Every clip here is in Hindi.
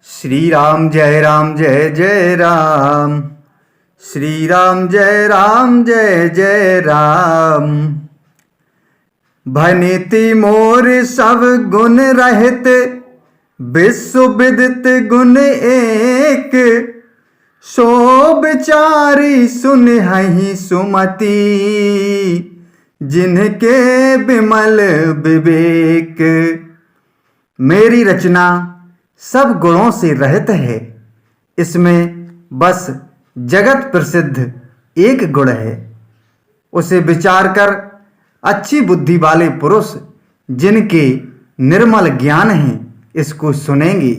श्री राम जय जय राम। श्री राम जय जय राम। भनिति मोर सब गुण रहित, विश्व विदित गुण एक। सो बिचारी सुनहि सुमति, जिनके विमल विवेक। मेरी रचना सब गुणों से रहित है, इसमें बस जगत प्रसिद्ध एक गुण है। उसे विचार कर अच्छी बुद्धि वाले पुरुष, जिनके निर्मल ज्ञान है, इसको सुनेंगे।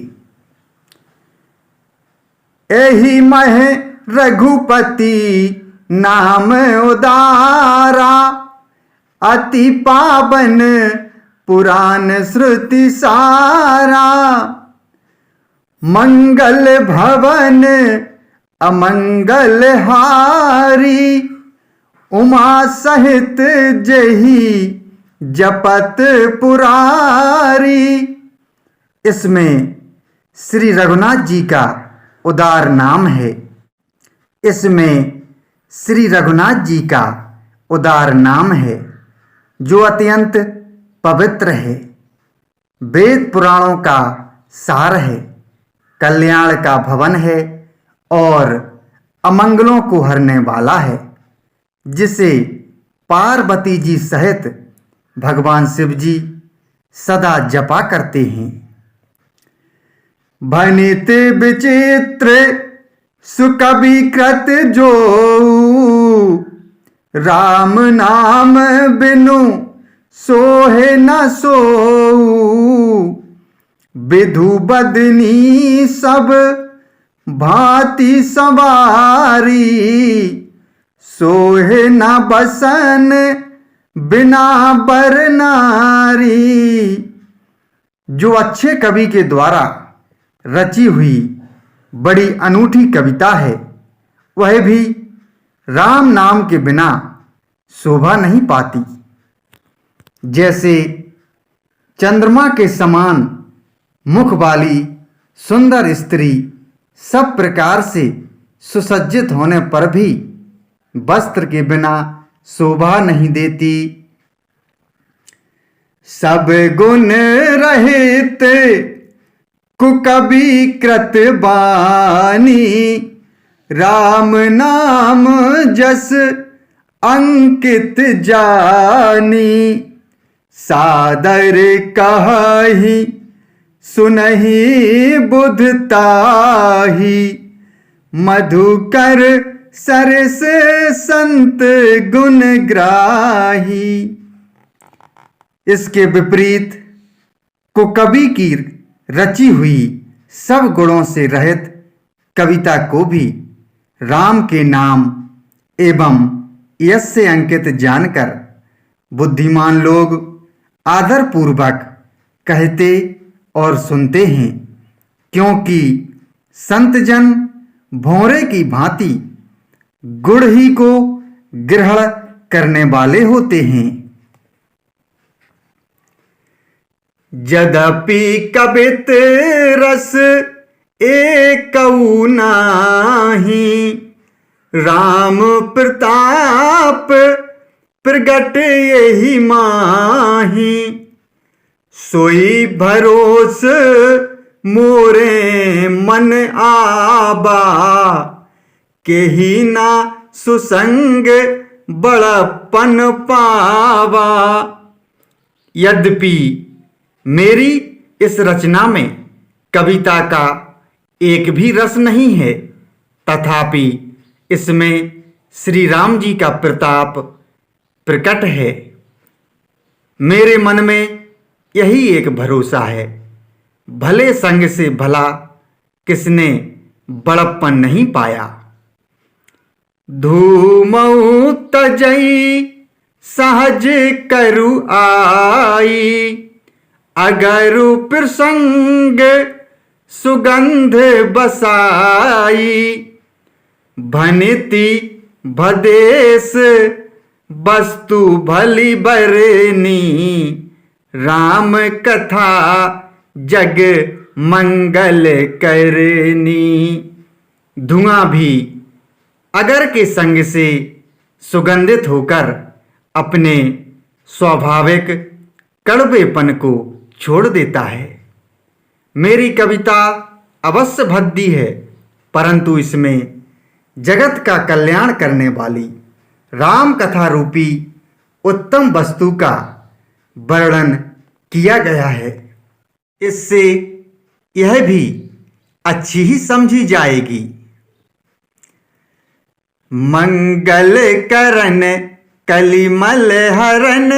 एहि मह रघुपति नाम उदारा, अति पावन पुराण श्रुति सारा। मंगल भवन अमंगल हारी, उमा सहित जही जपत पुरारी। इसमें श्री रघुनाथ जी का उदार नाम है। इसमें श्री रघुनाथ जी का उदार नाम है, जो अत्यंत पवित्र है, वेद पुराणों का सार है, कल्याण का भवन है और अमंगलों को हरने वाला है, जिसे पार्वती जी सहित भगवान शिव जी सदा जपा करते हैं। भनित विचित्र सुकवि कृत जो, राम नाम बिनु सोहे न सोऊ। विधु बदनी सब भांति सवारी, सोहे न बसन बिना बर नारी। जो अच्छे कवि के द्वारा रची हुई बड़ी अनूठी कविता है, वह भी राम नाम के बिना शोभा नहीं पाती। जैसे चंद्रमा के समान मुख वाली सुंदर स्त्री सब प्रकार से सुसज्जित होने पर भी वस्त्र के बिना शोभा नहीं देती। सब गुण रहित कुकवि कृत बानी, राम नाम जस अंकित जानी। सादर कहि सुनहि बुधताहि, मधुकर सरस संत गुण ग्राही। इसके विपरीत कुकवि की रची हुई सब गुणों से रहित कविता को भी राम के नाम एवं यश से अंकित जानकर बुद्धिमान लोग आदर पूर्वक कहते और सुनते हैं, क्योंकि संतजन भौरे की भांति गुड़ ही को ग्रहण करने वाले होते हैं। यद्यपि कवित रस एकऊ नाहि, राम प्रताप प्रगट यही माही। सोई भरोस मोरे मन आबा, केहि ना सुसंग बड़पन पावा। यद्यपि मेरी इस रचना में कविता का एक भी रस नहीं है, तथापि इसमें श्री राम जी का प्रताप प्रकट है। मेरे मन में यही एक भरोसा है, भले संग से भला किसने बड़प्पन नहीं पाया। धूमऊ तजई सहज करु आई, अगरु प्रसंग सुगंध बसाई। भनिति भदेश वस्तु भली बरनी, राम कथा जग मंगल करनी। धुआं भी अगर के संग से सुगंधित होकर अपने स्वाभाविक कड़वेपन को छोड़ देता है। मेरी कविता अवश्य भद्दी है, परंतु इसमें जगत का कल्याण करने वाली राम कथा रूपी उत्तम वस्तु का वर्णन किया गया है। इससे यह भी अच्छी ही समझी जाएगी। मंगल करन कलिमल हरन,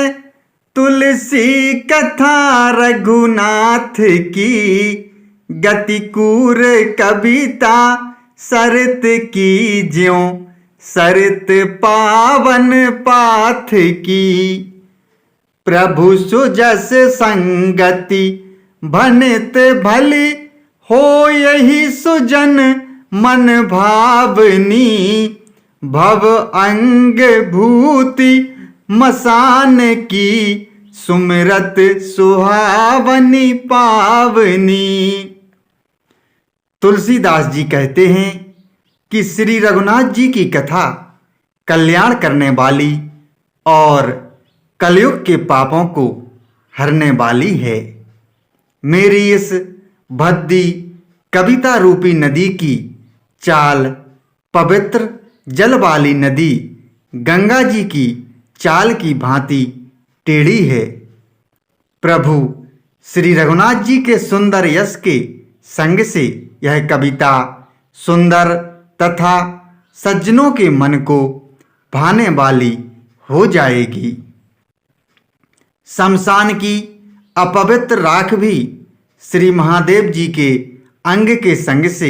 तुलसी कथा रघुनाथ की। गतिकूर कविता सरित की ज्यों सरित पावन पाथ की। प्रभु सुजस संगति भनित भली, हो यही सुजन मन भावनी। भव अंग भूति मसान की, सुमिरत सुहावनी पावनी। तुलसीदास जी कहते हैं कि श्री रघुनाथ जी की कथा कल्याण करने वाली और कलयुग के पापों को हरने वाली है। मेरी इस भद्दी कविता रूपी नदी की चाल पवित्र जल वाली नदी गंगा जी की चाल की भांति टेढ़ी है। प्रभु श्री रघुनाथ जी के सुंदर यश के संग से यह कविता सुंदर तथा सज्जनों के मन को भाने वाली हो जाएगी। शमशान की अपवित्र राख भी श्री महादेव जी के अंग के संग से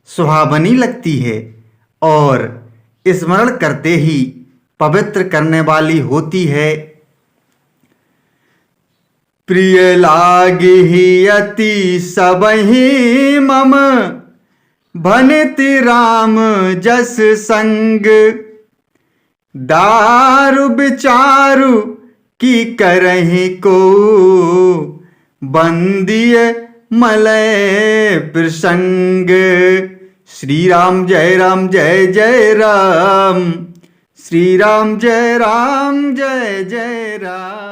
सुहावनी लगती है और स्मरण करते ही पवित्र करने वाली होती है। प्रिय लागी अति सबहि मम, भनिति राम जस संग। दारु विचारु की करहि को, बंदिय मलय प्रसंग। श्री राम जय राम जय जय राम, श्री राम जय जय राम।